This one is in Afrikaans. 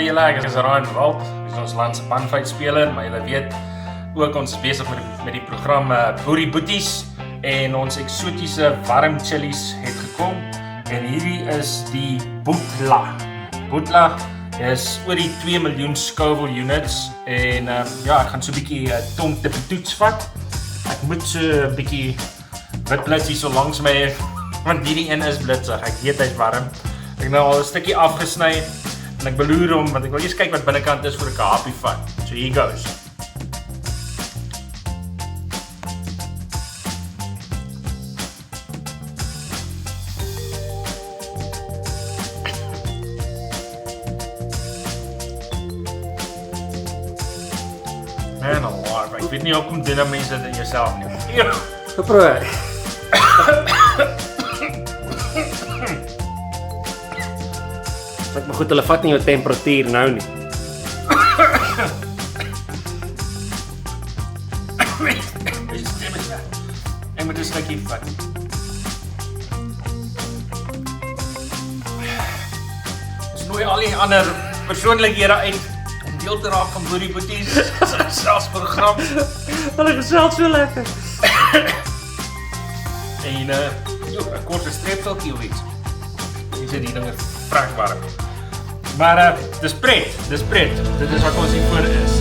julle, ek is Ryan Walt, ek is ons land se panfluitspeler, maar julle weet ook ons is besig met die program Boerie Boeties en ons eksotiese warm chilies het gekom en hierdie is die Boetla. Boetla is oor die 2 miljoen Scoville units en ja, ek gaan so 'n bietjie tong te toets vat. Ek moet so 'n bietjie wit blitsie so langs my hê, want hierdie een is blitsig, ek weet hy's warm. Ek het nou al 'n stukkie afgesny en ek beloer hom, want ek wil eers kyk wat binnekant is voor ek 'n happie vat. So here goes. Man alive, ek weet nie hoekom doen mense dit in jouself nie. Geprobeer. Ek maar goed, hulle vat nie jou temperatuur nou nie. Ek moet 'n stukkie vat. Ons nooi al die ander persoonlikhede uit om deel te raak van Boerie Boeties selfs program. Hulle gesels so lekker. En 'n korte streepseltjie of iets. Dis die dinge vrek warm. Maar dis pret. Dit is wat ons hier voor is.